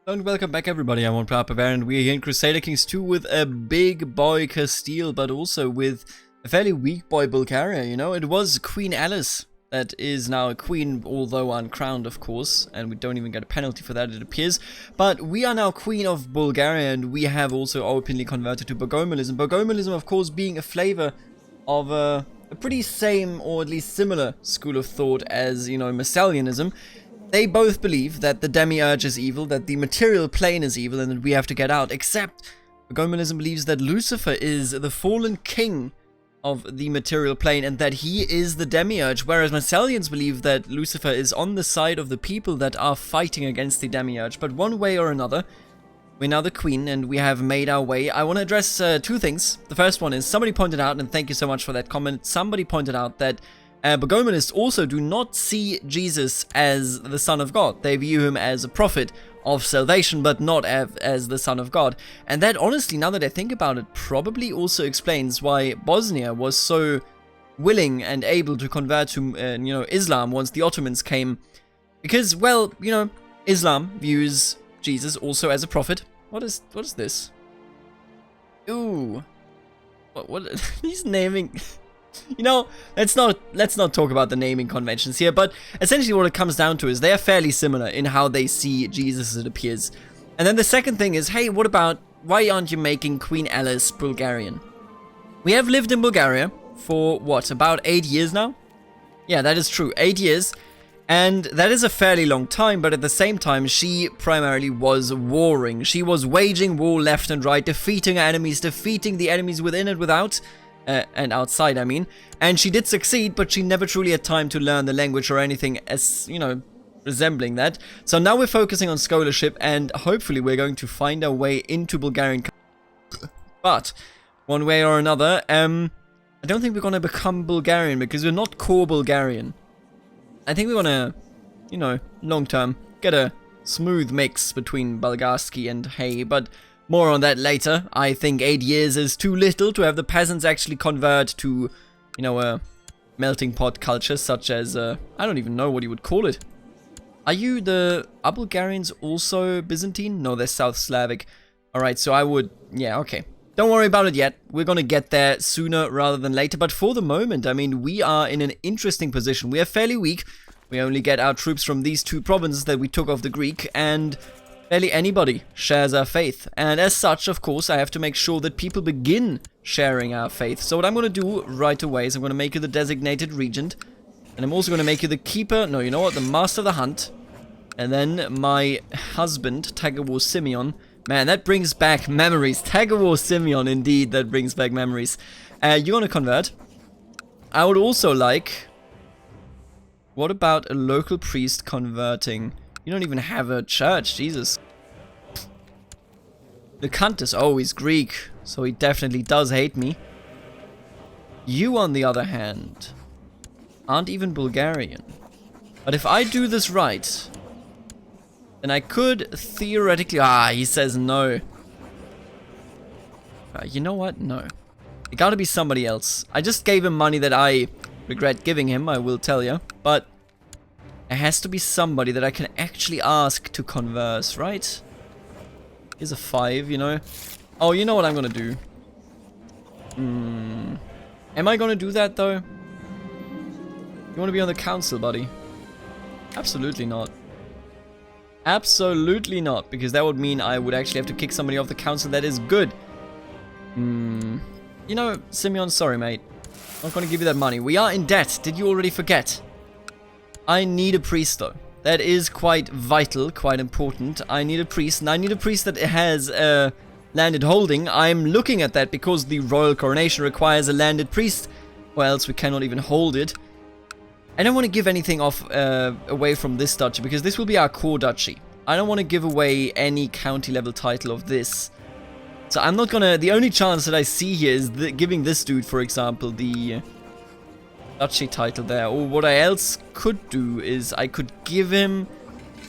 And welcome back everybody, I'm Bavarian. We are here in Crusader Kings 2 with a big boy Castile, but also with a fairly weak boy Bulgaria, you know? It was Queen Eliz that is now a queen, although uncrowned of course, and we don't even get a penalty for that, it appears. But we are now Queen of Bulgaria, and we have also openly converted to Bogomalism. Bogomalism of course being a flavor of a pretty same, or at least similar, school of thought as, you know, Messalianism. They both believe that the demiurge is evil, that the material plane is evil, and that we have to get out, except Bogomalism believes that Lucifer is the fallen king of the material plane and that he is the demiurge, whereas Messalians believe that Lucifer is on the side of the people that are fighting against the demiurge. But one way or another, we're now the queen and we have made our way. I want to address two things. The first one is, somebody pointed out, and thank you so much for that comment, somebody pointed out that Bogomalists also do not see Jesus as the Son of God. They view him as a prophet of salvation, but not as the Son of God. And that, honestly, now that I think about it, probably also explains why Bosnia was so willing and able to convert to, you know, Islam once the Ottomans came. Because, well, you know, Islam views Jesus also as a prophet. What is this? Ooh. What he's naming... You know, let's not talk about the naming conventions here, but essentially what it comes down to is they are fairly similar in how they see Jesus as it appears. And then the second thing is, hey, what about, why aren't you making Queen Eliz Bulgarian? We have lived in Bulgaria for, what, about 8 years now? Yeah, that is true, 8 years. And that is a fairly long time, but at the same time, she primarily was warring. She was waging war left and right, defeating enemies, defeating the enemies within and without. And outside, I mean. And she did succeed, but she never truly had time to learn the language or anything as, you know, resembling that. So now we're focusing on scholarship, and hopefully we're going to find our way into Bulgarian. But, one way or another, I don't think we're going to become Bulgarian, because we're not core Bulgarian. I think we want to, you know, long term, get a smooth mix between Bulgarski and Hey, but... more on that later. I think 8 years is too little to have the peasants actually convert to, you know, a melting pot culture such as, I don't even know what you would call it. Are Bulgarians also Byzantine? No, they're South Slavic. Alright, so I would, yeah, okay. Don't worry about it yet. We're gonna get there sooner rather than later. But for the moment, I mean, we are in an interesting position. We are fairly weak. We only get our troops from these two provinces that we took off the Greek, and... barely anybody shares our faith, and as such, of course, I have to make sure that people begin sharing our faith. So what I'm going to do right away is I'm going to make you the designated regent, and I'm also going to make you the keeper, no, you know what, the master of the hunt, and then my husband, Tagawar Simeon. Man, that brings back memories. Tagawar Simeon, indeed, that brings back memories. You're going to convert. I would also like... what about a local priest converting... You don't even have a church, Jesus. The Countess, oh, he's Greek, so he definitely does hate me. You, on the other hand, aren't even Bulgarian. But if I do this right, then I could theoretically... ah, he says no. You know what? No. It gotta be somebody else. I just gave him money that I regret giving him, I will tell you. But... it has to be somebody that I can actually ask to converse, right? Here's a 5, you know. Oh, you know what I'm gonna do? Am I gonna do that, though? You wanna be on the council, buddy? Absolutely not. Absolutely not, because that would mean I would actually have to kick somebody off the council that is good. You know, Simeon, sorry, mate. I'm not gonna give you that money. We are in debt. Did you already forget? I need a priest, though. That is quite vital, quite important. I need a priest, and I need a priest that has a landed holding. I'm looking at that because the royal coronation requires a landed priest, or else we cannot even hold it. I don't want to give anything off away from this duchy, because this will be our core duchy. I don't want to give away any county level title of this. So I'm not gonna... the only chance that I see here is giving this dude, for example, the... duchy title there. Or what I else could do is I could give him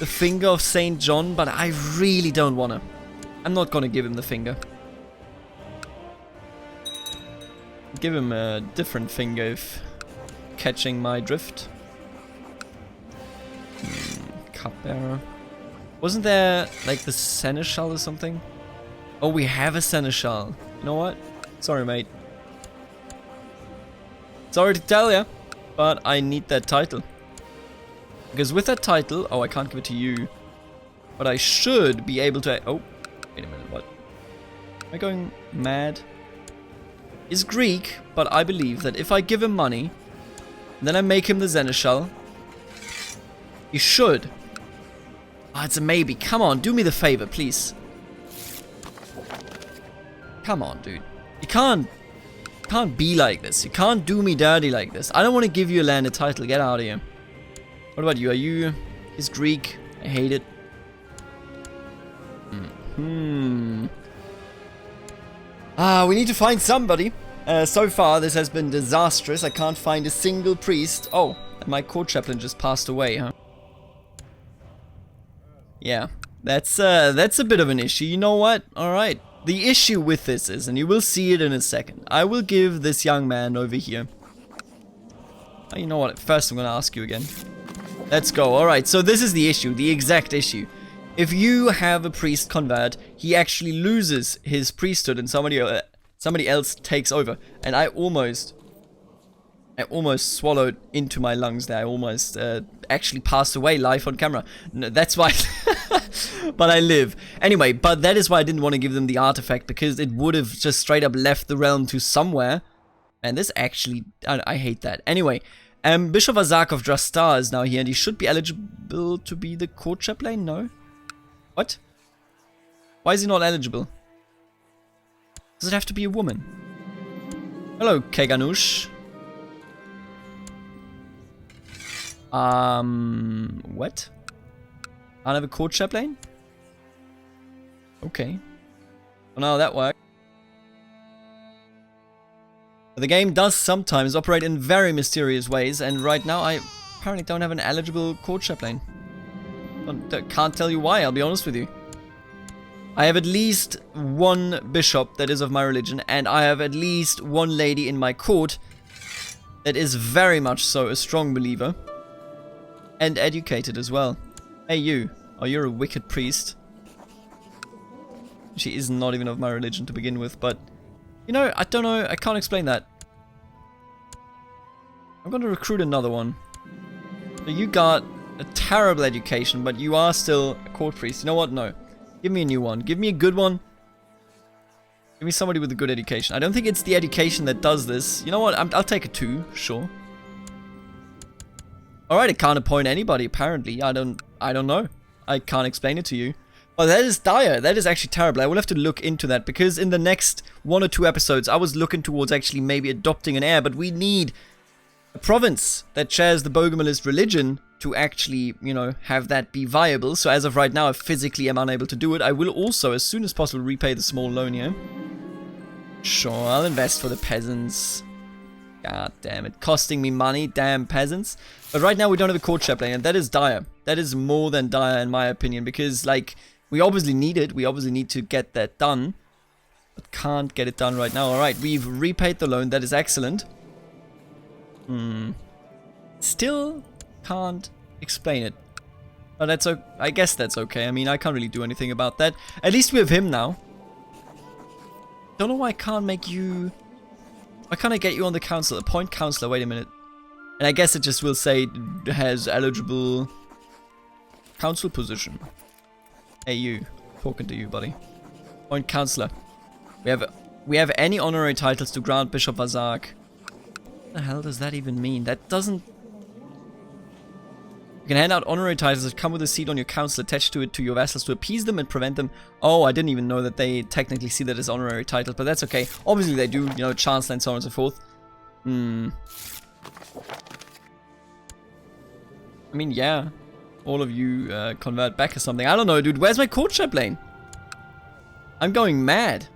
the finger of St. John, but I really don't want to. I'm not going to give him the finger. Give him a different finger if catching my drift. Cupbearer. Wasn't there, like, the seneschal or something? Oh, we have a seneschal. You know what? Sorry, mate. Sorry to tell ya, but I need that title. Because with that title... Oh, I can't give it to you. But I should be able to... Oh, wait a minute, what? Am I going mad? He's Greek, but I believe that if I give him money, then I make him the seneschal, he should... Oh, it's a maybe. Come on, do me the favor, please. Come on, dude. You can't be like this. You can't do me dirty like this. I don't want to give you a landed title. Get out of here. What about you? Are you... He's Greek. I hate it. We need to find somebody. So far, this has been disastrous. I can't find a single priest. Oh, my court chaplain just passed away, huh? Yeah, that's a bit of an issue. You know what? Alright. The issue with this is, and you will see it in a second, I will give this young man over here... Oh, you know what? First I'm gonna ask you again. Let's go. Alright, so this is the issue, the exact issue. If you have a priest convert, he actually loses his priesthood and somebody else takes over. And I almost swallowed into my lungs there. I almost actually passed away live on camera. No, that's why... But I live. Anyway, but that is why I didn't want to give them the artifact, because it would have just straight up left the realm to somewhere. And this actually... I hate that. Anyway, Bishop Azak of Drastar is now here, and he should be eligible to be the court chaplain? No? What? Why is he not eligible? Does it have to be a woman? Hello, Keganush. What? Can't have a court chaplain? Okay. Well, now that works. The game does sometimes operate in very mysterious ways, and right now I apparently don't have an eligible court chaplain. Can't tell you why, I'll be honest with you. I have at least one bishop that is of my religion, and I have at least one lady in my court that is very much so a strong believer. And educated as well. Hey you. Oh, you're a wicked priest. She is not even of my religion to begin with, but... You know, I don't know, I can't explain that. I'm gonna recruit another one. So you got a terrible education, but you are still a court priest. You know what? No. Give me a new one. Give me a good one. Give me somebody with a good education. I don't think it's the education that does this. You know what? I'll take a 2, sure. Alright, I can't appoint anybody, apparently. I don't know. I can't explain it to you. But that is dire. That is actually terrible. I will have to look into that, because in the next 1 or 2 episodes, I was looking towards actually maybe adopting an heir, but we need a province that shares the Bogomilist religion to actually, you know, have that be viable. So as of right now, I physically am unable to do it. I will also, as soon as possible, repay the small loan here. Sure, I'll invest for the peasants. God damn it, costing me money, damn peasants. But right now we don't have a court chaplain, and that is dire. That is more than dire in my opinion, because, like, we obviously need it. We obviously need to get that done, but can't get it done right now. Alright, we've repaid the loan. That is excellent. Still can't explain it. But that's okay. I guess that's okay. I mean, I can't really do anything about that. At least we have him now. Don't know why I can't make you... Why can't I get you on the council? Appoint councillor. Wait a minute. And I guess it just will say has eligible council position. Hey you. Talking to you, buddy. Appoint councillor. We have any honorary titles to grant Bishop Azak. What the hell does that even mean? That doesn't... You can hand out honorary titles that come with a seat on your council attached to it to your vassals to appease them and prevent them. Oh, I didn't even know that they technically see that as honorary titles, but that's okay. Obviously they do, you know, chancellor and so on and so forth. I mean, yeah. All of you convert back or something. I don't know, dude. Where's my court chaplain? I'm going mad.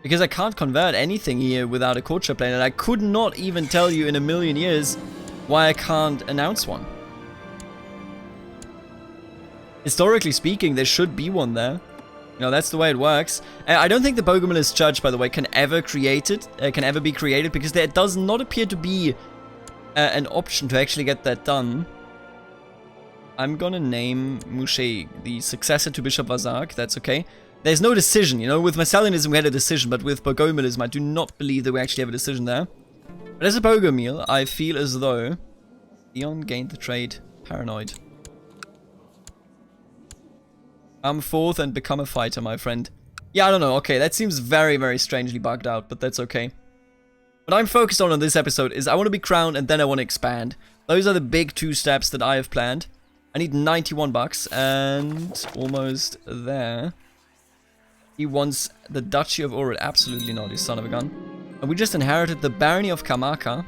Because I can't convert anything here without a court chaplain, and I could not even tell you in a million years why I can't announce one. Historically speaking, there should be one there. You know, that's the way it works. I don't think the Bogomilist Church, by the way, can ever be created, because there does not appear to be an option to actually get that done. I'm gonna name Mouche the successor to Bishop Vazark. That's okay. There's no decision, you know. With Messalianism we had a decision, but with Bogomilism I do not believe that we actually have a decision there. But as a Bogomil, I feel as though Theon gained the trait Paranoid. Come forth and become a fighter, my friend. Yeah, I don't know. Okay, that seems very, very strangely bugged out, but that's okay. What I'm focused on this episode is I want to be crowned and then I want to expand. Those are the big 2 steps that I have planned. I need 91 bucks and almost there. He wants the Duchy of Orid. Absolutely not, you son of a gun. And we just inherited the Barony of Kamaka,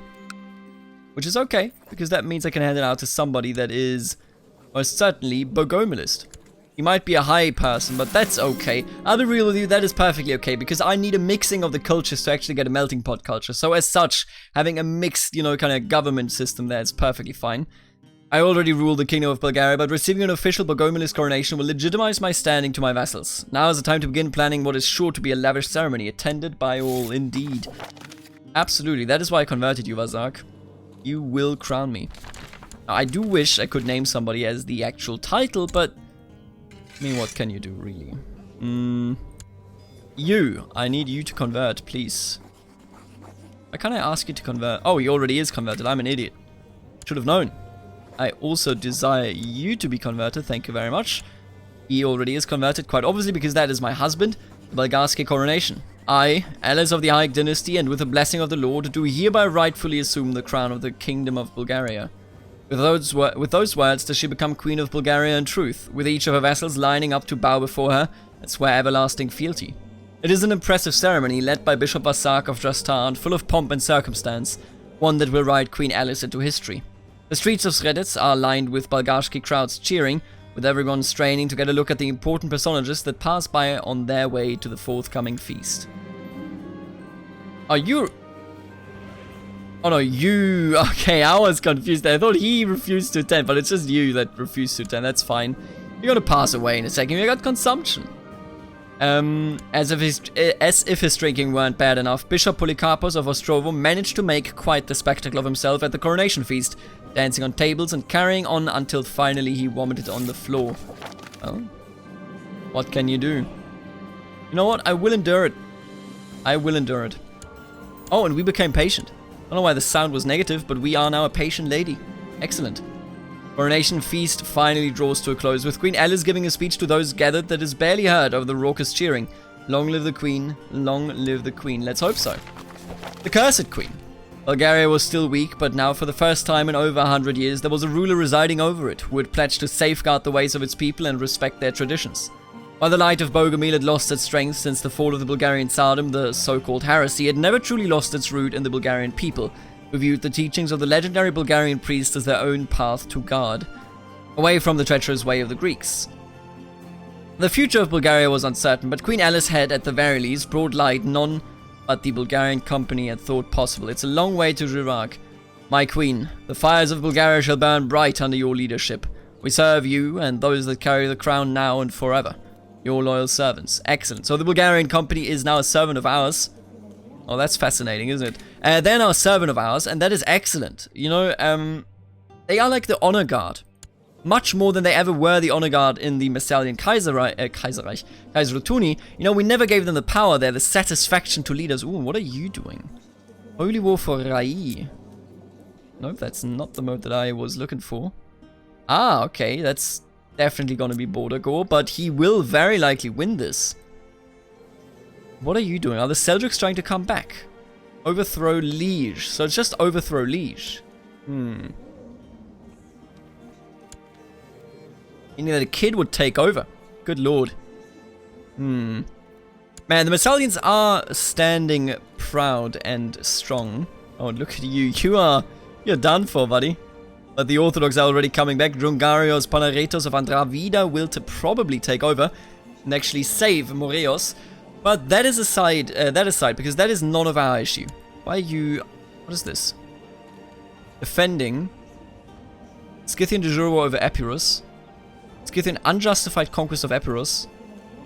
which is okay, because that means I can hand it out to somebody that is most certainly Bogomilist. He might be a high person, but that's okay. I'll be real with you, that is perfectly okay, because I need a mixing of the cultures to actually get a melting pot culture. So as such, having a mixed, you know, kind of government system there is perfectly fine. I already rule the Kingdom of Bulgaria, but receiving an official Bogomilist coronation will legitimize my standing to my vassals. Now is the time to begin planning what is sure to be a lavish ceremony, attended by all, indeed. Absolutely, that is why I converted you, Vazark. You will crown me. Now, I do wish I could name somebody as the actual title, but I mean, what can you do, really? You. I need you to convert, please. Why can't I ask you to convert? Oh, he already is converted. I'm an idiot. Should have known. I also desire you to be converted. Thank you very much. He already is converted, quite obviously, because that is my husband. The Bulgarski coronation. I, Eliz of the H.I.P dynasty, and with the blessing of the Lord, do hereby rightfully assume the crown of the Kingdom of Bulgaria. With those words does she become Queen of Bulgaria in truth, with each of her vassals lining up to bow before her and swear everlasting fealty. It is an impressive ceremony led by Bishop Vazark of Drastan, full of pomp and circumstance, one that will write Queen Eliz into history. The streets of Sredets are lined with Bulgarski crowds cheering, with everyone straining to get a look at the important personages that pass by on their way to the forthcoming feast. Are you... Oh no, you... Okay, I was confused there. I thought he refused to attend, but it's just you that refused to attend. That's fine. You're gonna pass away in a second. You got consumption. As if his drinking weren't bad enough, Bishop Polycarpos of Ostrovo managed to make quite the spectacle of himself at the coronation feast, dancing on tables and carrying on until finally he vomited on the floor. Well, what can you do? You know what? I will endure it. I will endure it. Oh, and we became patient. I don't know why the sound was negative, but we are now a patient lady. Excellent. Coronation feast finally draws to a close, with Queen Eliz giving a speech to those gathered that is barely heard over the raucous cheering. Long live the Queen, long live the Queen. Let's hope so. The cursed Queen. Bulgaria was still weak, but now for the first time in over 100 years, there was a ruler residing over it, who had pledged to safeguard the ways of its people and respect their traditions. While the light of Bogomil had lost its strength since the fall of the Bulgarian Tsardom, the so-called heresy had never truly lost its root in the Bulgarian people, who viewed the teachings of the legendary Bulgarian priest as their own path to God, away from the treacherous way of the Greeks. The future of Bulgaria was uncertain, but Queen Eliz had, at the very least, brought light none but the Bulgarian Company had thought possible. It's a long way to Zhirak. My Queen, the fires of Bulgaria shall burn bright under your leadership. We serve you and those that carry the crown now and forever. Your loyal servants. Excellent. So the Bulgarian Company is now a servant of ours. Oh, that's fascinating, isn't it? They're now a servant of ours, and that is excellent. You know, they are like the honor guard. Much more than they ever were the honor guard in the Messalian Kaiserutuni. You know, we never gave them the power there, the satisfaction to lead us. Ooh, what are you doing? Holy War for Rai. No, that's not the mode that I was looking for. Ah, okay, that's definitely gonna be border gore, but he will very likely win this. What are you doing? Are the Seljuks trying to come back? Overthrow Liege. So it's just overthrow Liege. Meaning that a kid would take over. Good lord. Man, the Messalians are standing proud and strong. Oh, look at you. You're done for, buddy. But the Orthodox are already coming back. Drungarios Panaretos of Andravida will probably take over and actually save Moreos. But that is aside, because that is none of our issue. Why are you... What is this? Defending Scythian de jure war over Epirus. Scythian unjustified conquest of Epirus.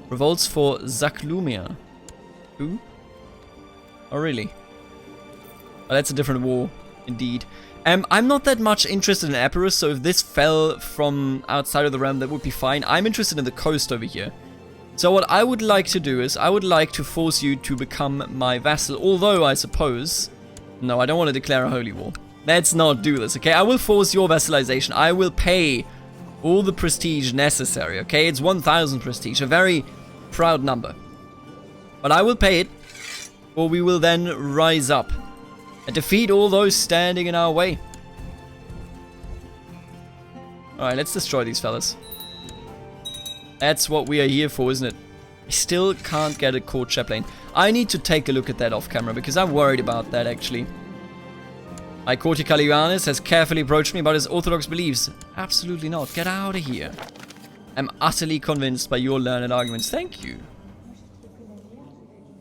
Revolts for Zaklumia. Who? Oh, really? Oh, that's a different war, indeed. I'm not that much interested in Epirus, so if this fell from outside of the realm, that would be fine. I'm interested in the coast over here. So what I would like to do is, I would like to force you to become my vassal, although I suppose... No, I don't want to declare a holy war. Let's not do this, okay? I will force your vassalization. I will pay all the prestige necessary, okay? It's 1,000 prestige, a very proud number. But I will pay it, or we will then rise up and defeat all those standing in our way. Alright, let's destroy these fellas. That's what we are here for, isn't it? I still can't get a court chaplain. I need to take a look at that off camera, because I'm worried about that, actually. My courtier Yohannan has carefully approached me about his orthodox beliefs. Absolutely not. Get out of here. I'm utterly convinced by your learned arguments. Thank you,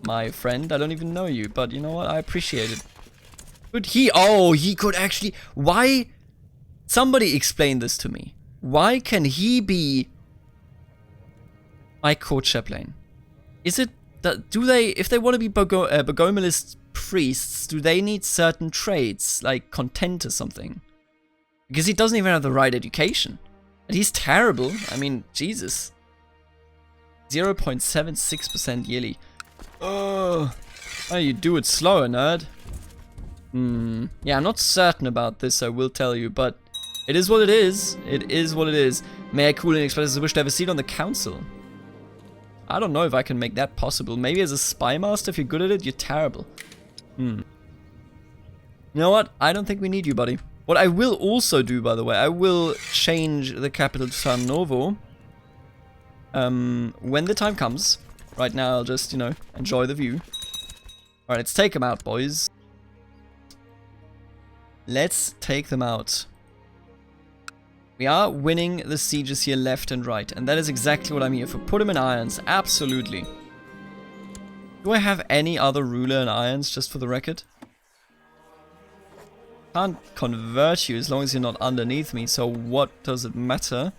my friend. I don't even know you, but you know what? I appreciate it. Could he... Oh, he could actually... Why... Somebody explain this to me. Why can he be my court chaplain? Is it that... Do they... If they want to be Bogomalist priests, do they need certain traits, like content or something? Because he doesn't even have the right education. And he's terrible. I mean, Jesus. 0.76% yearly. Oh, you do it slower, nerd. Yeah, I'm not certain about this, I will tell you, but it is what it is. It is what it is. May I coolly express a wish to have a seat on the council? I don't know if I can make that possible. Maybe as a spy master, if you're good at it, you're terrible. You know what? I don't think we need you, buddy. What I will also do, by the way, I will change the capital to San Novo. When the time comes. Right now, I'll just, you know, enjoy the view. Alright, let's take them out, boys. Let's take them out. We are winning the sieges here left and right, and that is exactly what I'm here for. Put them in irons, absolutely. Do I have any other ruler in irons, just for the record? Can't convert you as long as you're not underneath me, so what does it matter?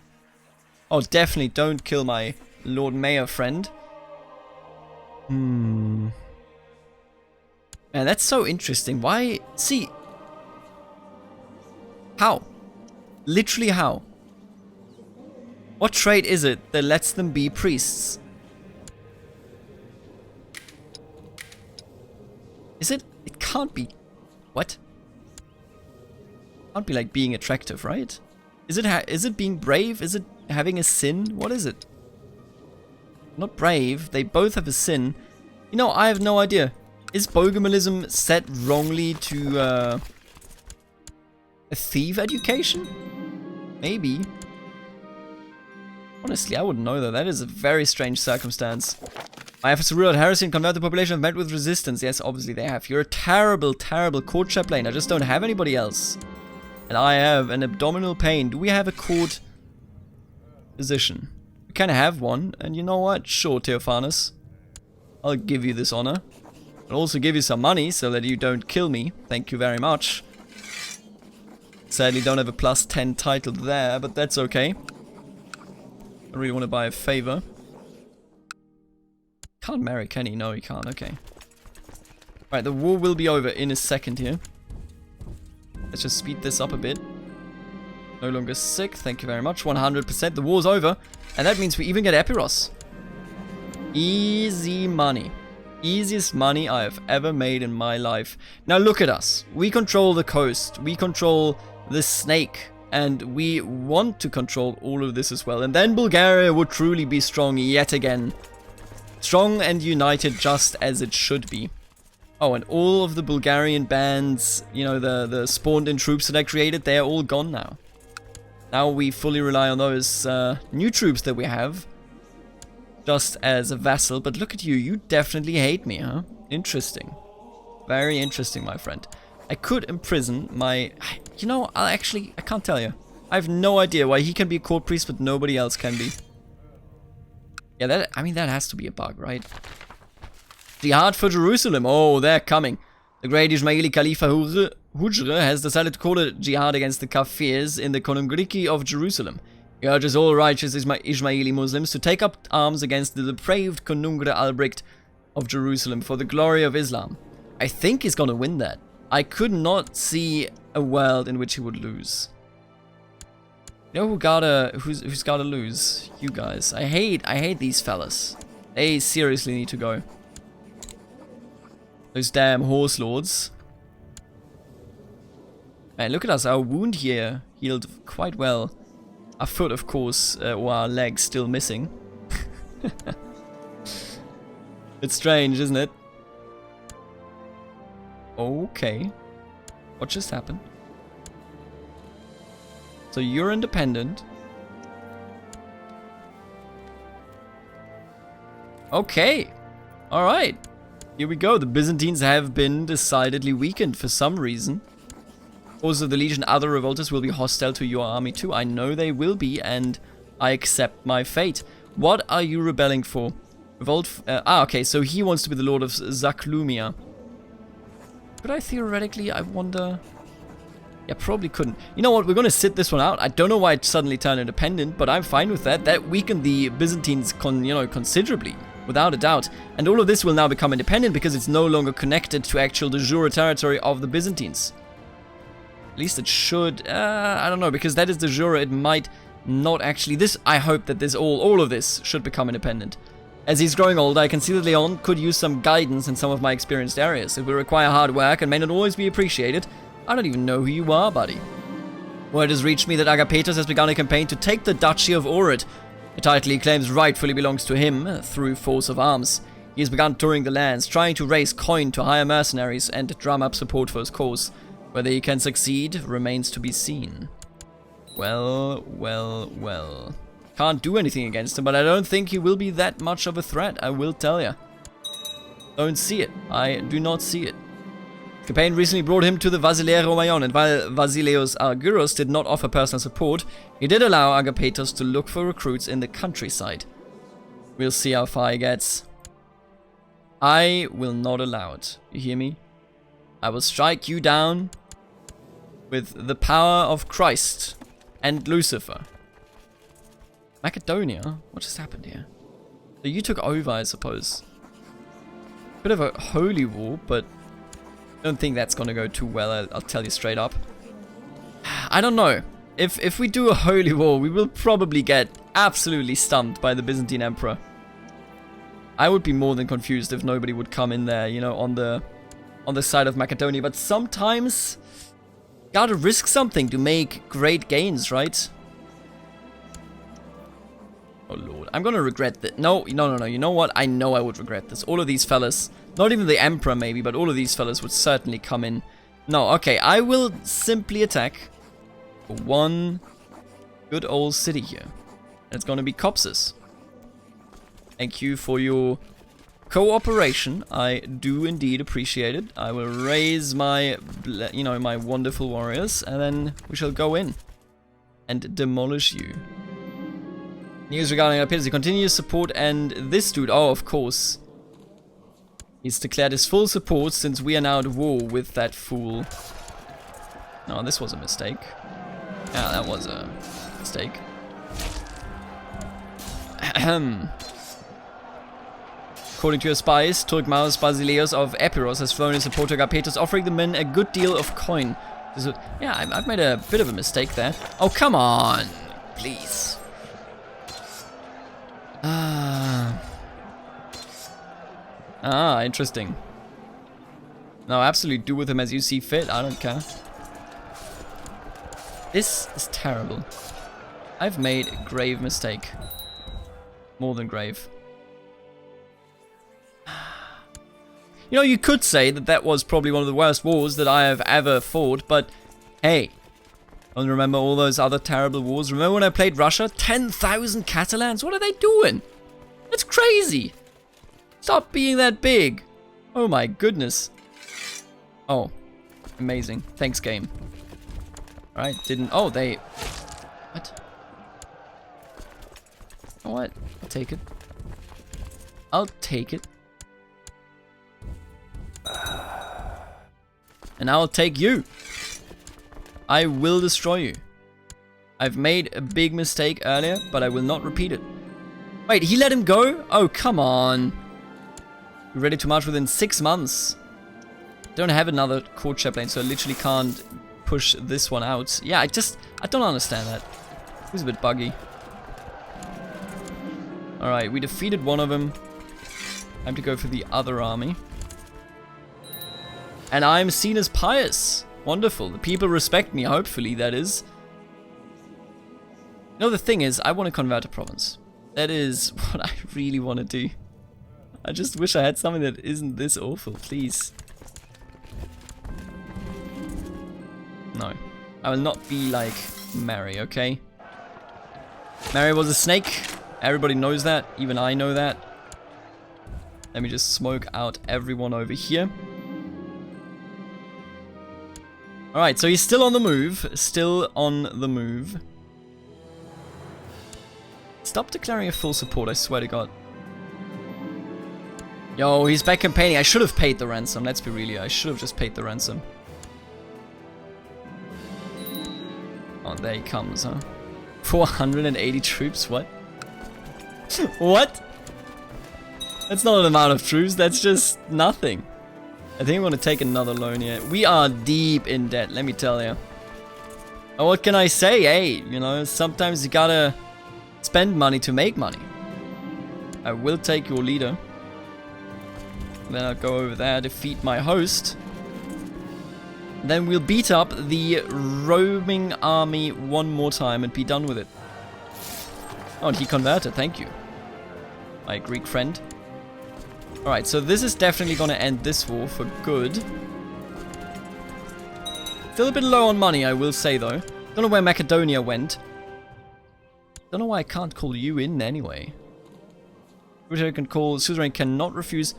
Oh, definitely don't kill my Lord Mayor friend. Man, that's so interesting. Why? See... How? Literally how? What trait is it that lets them be priests? Is it? It can't be. What? Can't be like being attractive, right? Is it being brave? Is it having a sin? What is it? Not brave. They both have a sin. You know, I have no idea. Is Bogomalism set wrongly to a thief education? Maybe. Honestly, I wouldn't know though. That is a very strange circumstance. My efforts to rule out heresy and convert the population have met with resistance. Yes, obviously they have. You're a terrible, terrible court chaplain. I just don't have anybody else. And I have an abdominal pain. Do we have a court position? We kind of have one. And you know what? Sure, Theophanes. I'll give you this honor. I'll also give you some money so that you don't kill me. Thank you very much. Sadly, don't have a +10 title there, but that's okay. I really want to buy a favor. Can't marry, can he? No, he can't. Okay. Alright, the war will be over in a second here. Let's just speed this up a bit. No longer sick. Thank you very much. 100%. The war's over. And that means we even get Epiros. Easy money. Easiest money I have ever made in my life. Now look at us. We control the coast. We control the snake. And we want to control all of this as well. And then Bulgaria would truly be strong yet again. Strong and united just as it should be. Oh, and all of the Bulgarian bands, you know, the spawned-in troops that I created, they're all gone now. Now we fully rely on those new troops that we have. Just as a vassal. But look at you, you definitely hate me, huh? Interesting. Very interesting, my friend. I could imprison my... You know, I can't tell you. I have no idea why he can be a court priest, but nobody else can be. Yeah, that has to be a bug, right? Jihad for Jerusalem. Oh, they're coming. The great Ismaili Khalifa Hujra has decided to call a jihad against the Kafirs in the Konungriki of Jerusalem. He urges all righteous Ismaili Muslims to take up arms against the depraved Konungra Albrecht of Jerusalem for the glory of Islam. I think he's gonna win that. I could not see a world in which he would lose. You know who's gotta lose? You guys. I hate these fellas. They seriously need to go. Those damn horse lords. Man, look at us. Our wound here healed quite well. Our foot, of course, or our leg still missing. It's strange, isn't it? Okay. What just happened? So you're independent. Okay. Alright. Here we go. The Byzantines have been decidedly weakened for some reason. Also, the Legion, other revolters will be hostile to your army too. I know they will be, and I accept my fate. What are you rebelling for? Revolt... okay, so he wants to be the Lord of Zaklumia. Could I theoretically, I wonder... Yeah, probably couldn't. You know what, we're going to sit this one out. I don't know why it suddenly turned independent, but I'm fine with that. That weakened the Byzantines considerably, without a doubt. And all of this will now become independent because it's no longer connected to actual de jure territory of the Byzantines. At least it should, I don't know, because that is de jure, it might not actually... I hope that all of this should become independent. As he's growing older, I can see that Leon could use some guidance in some of my experienced areas. It will require hard work and may not always be appreciated. I don't even know who you are, buddy. Word has reached me that Agapetos has begun a campaign to take the Duchy of Ohrid. A title he claims rightfully belongs to him through force of arms. He has begun touring the lands, trying to raise coin to hire mercenaries and drum up support for his cause. Whether he can succeed remains to be seen. Well, well, well. Can't do anything against him, but I don't think he will be that much of a threat, I will tell ya. Don't see it. I do not see it. The campaign recently brought him to the Vasiliero Mayon, and while Vasileos Arguros did not offer personal support, he did allow Agapetos to look for recruits in the countryside. We'll see how far he gets. I will not allow it. You hear me? I will strike you down with the power of Christ and Lucifer. Macedonia? What just happened here? So you took over, I suppose. Bit of a holy war, but I don't think that's gonna go too well, I'll tell you straight up. I don't know. If we do a holy war, we will probably get absolutely stumped by the Byzantine Emperor. I would be more than confused if nobody would come in there, you know, on the side of Macedonia, but sometimes gotta risk something to make great gains, right? Oh lord, I'm gonna regret that. No, you know what? I know I would regret this. All of these fellas, not even the Emperor maybe, but all of these fellas would certainly come in. No, okay, I will simply attack for one good old city here. It's gonna be Copsis. Thank you for your cooperation. I do indeed appreciate it. I will raise my, my wonderful warriors, and then we shall go in and demolish you. News regarding Adelphius, he continues support, and this dude, oh, of course. He's declared his full support since we are now at war with that fool. No, this was a mistake. Yeah, that was a mistake. Ahem. According to your spies, Turkmaus Basileos of Epiros has thrown his support to Agapetos, offering the men a good deal of coin. Yeah, I've made a bit of a mistake there. Oh, come on. Please. Interesting. No, absolutely do with him as you see fit. I don't care. This is terrible. I've made a grave mistake. More than grave. You know, you could say that that was probably one of the worst wars that I have ever fought, but hey, don't remember all those other terrible wars? Remember when I played Russia? 10,000 Catalans? What are they doing? That's crazy. Stop being that big. Oh my goodness. Oh, amazing. Thanks, game. Alright, didn't... Oh, they... What? You know what? I'll take it. I'll take it. And I'll take you. I will destroy you. I've made a big mistake earlier, but I will not repeat it. Wait, he let him go? Oh, come on. You're ready to march within 6 months. Don't have another court chaplain, so I literally can't push this one out. Yeah, I don't understand that. It was a bit buggy. Alright, we defeated one of them. Time to go for the other army. And I'm seen as pious. Wonderful. The people respect me, hopefully, that is. You know, the thing is, I want to convert a province. That is what I really want to do. I just wish I had something that isn't this awful, please. No. I will not be like Mary, okay? Mary was a snake. Everybody knows that. Even I know that. Let me just smoke out everyone over here. Alright, so he's still on the move. Still on the move. Stop declaring a full support, I swear to God. Yo, he's back campaigning. I should have paid the ransom. Let's be real. I should have just paid the ransom. Oh, there he comes, huh? 480 troops, what? What? That's not an amount of troops, that's just nothing. I think I'm gonna take another loan here. We are deep in debt, let me tell you. Oh, what can I say? Hey, you know, sometimes you gotta spend money to make money. I will take your leader. Then I'll go over there, defeat my host. Then we'll beat up the roaming army one more time and be done with it. Oh, and he converted, thank you. My Greek friend. Alright, so this is definitely gonna end this war for good. Still a bit low on money, I will say though. Don't know where Macedonia went. Don't know why I can't call you in anyway. Crusader can call, suzerain cannot refuse.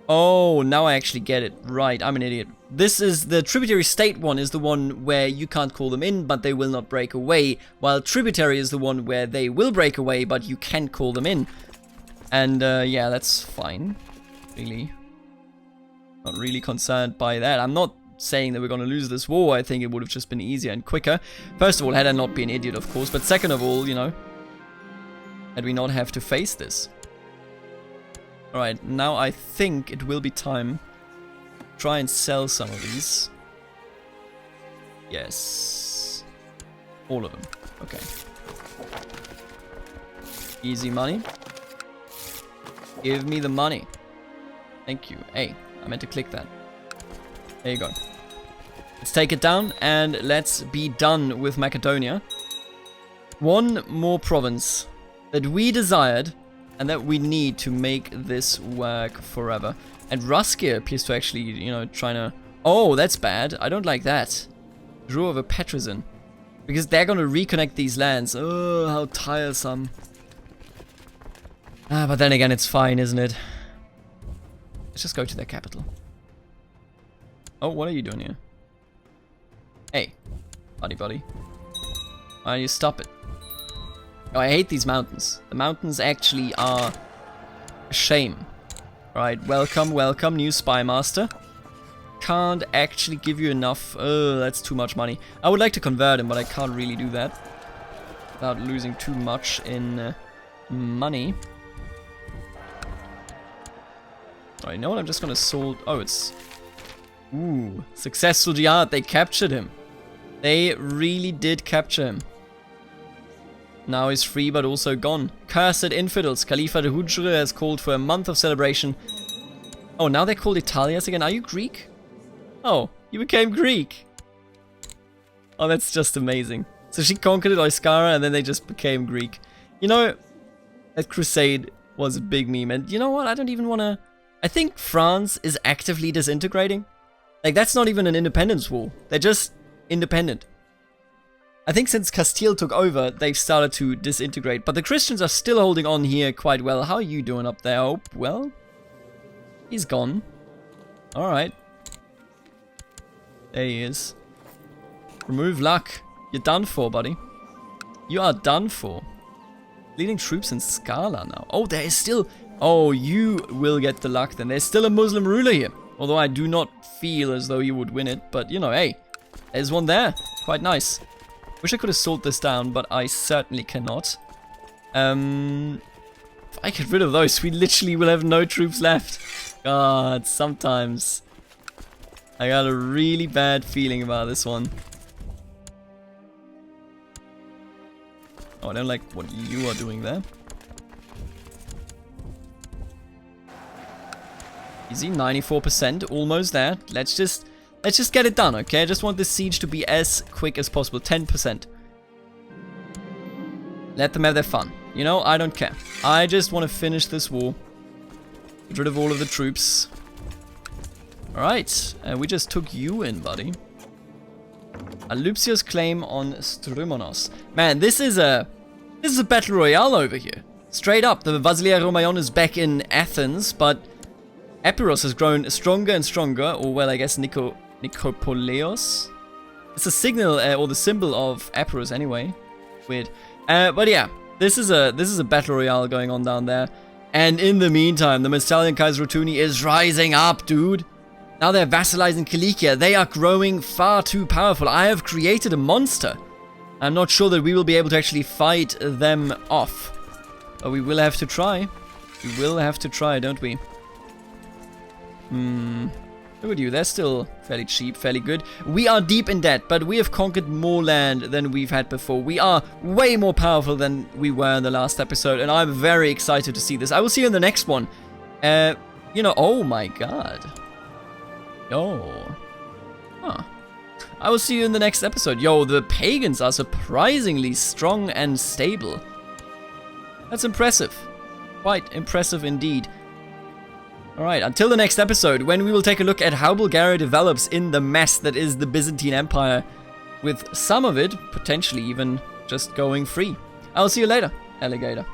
Oh, now I actually get it. Right, I'm an idiot. This is the tributary state one is the one where you can't call them in, but they will not break away. While tributary is the one where they will break away, but you can call them in. And yeah, that's fine. Really. Not really concerned by that. I'm not saying that we're going to lose this war. I think it would have just been easier and quicker. First of all, had I not been an idiot, of course. But second of all, you know, had we not have to face this. Alright, now I think it will be time to try and sell some of these. Yes. All of them. Okay. Easy money. Give me the money. Thank you. Hey, I meant to click that. There you go. Let's take it down and let's be done with Macedonia. One more province that we desired and that we need to make this work forever. And Ruskia appears to actually, you know, trying to... Oh, that's bad. I don't like that. Draw of a Petrozan. Because they're going to reconnect these lands. Oh, how tiresome. Ah, but then again, it's fine, isn't it? Let's just go to their capital. Oh, what are you doing here? Hey, buddy. Why don't you stop it? Oh, I hate these mountains. The mountains actually are a shame. Right, welcome, new spy master. Can't actually give you enough. Oh, that's too much money. I would like to convert him, but I can't really do that without losing too much in money. Alright, you know what? I'm just gonna sold. Oh, it's... Ooh, successful jihad. They captured him. They really did capture him. Now he's free but also gone. Cursed infidels. Khalifa de Hujre has called for a month of celebration. Oh, now they're called Italians again. Are you Greek? Oh, you became Greek. Oh, that's just amazing. So she conquered Oiskara and then they just became Greek. You know, that Crusade was a big meme. And you know what? I don't even want to... I think France is actively disintegrating. Like, that's not even an independence war. They're just independent. I think since Castile took over, they've started to disintegrate. But the Christians are still holding on here quite well. How are you doing up there? Oh, well, he's gone. Alright. There he is. Remove luck. You're done for, buddy. You are done for. Leading troops in Scala now. Oh, there is still... Oh, you will get the luck then. There's still a Muslim ruler here. Although I do not feel as though you would win it. But, you know, hey. There's one there. Quite nice. Wish I could have sold this down, but I certainly cannot. If I get rid of those, we literally will have no troops left. God, sometimes I got a really bad feeling about this one. Oh, I don't like what you are doing there. Easy, 94%, almost there. Let's just get it done, okay? I just want this siege to be as quick as possible. 10%. Let them have their fun. You know, I don't care. I just want to finish this war. Get rid of all of the troops. Alright, we just took you in, buddy. Adelphius' claim on Strumonos. Man, this is a battle royale over here. Straight up, the Basilia Romaion is back in Athens, but Epirus has grown stronger and stronger, or well, I guess Nikopoleos. It's a signal, or the symbol of Epirus anyway. Weird. But yeah, this is a battle royale going on down there. And in the meantime, the Messalian Kaiser Rotuni is rising up, dude. Now they're vassalizing Kilikia. They are growing far too powerful. I have created a monster. I'm not sure that we will be able to actually fight them off. But we will have to try. We will have to try, don't we? Look at you. They're still fairly cheap, fairly good. We are deep in debt, but we have conquered more land than we've had before. We are way more powerful than we were in the last episode, and I'm very excited to see this. I will see you in the next one. You know, oh my god. Oh. Huh. I will see you in the next episode. Yo, the pagans are surprisingly strong and stable. That's impressive. Quite impressive indeed. Alright, until the next episode, when we will take a look at how Bulgaria develops in the mess that is the Byzantine Empire, with some of it potentially even just going free. I'll see you later, alligator.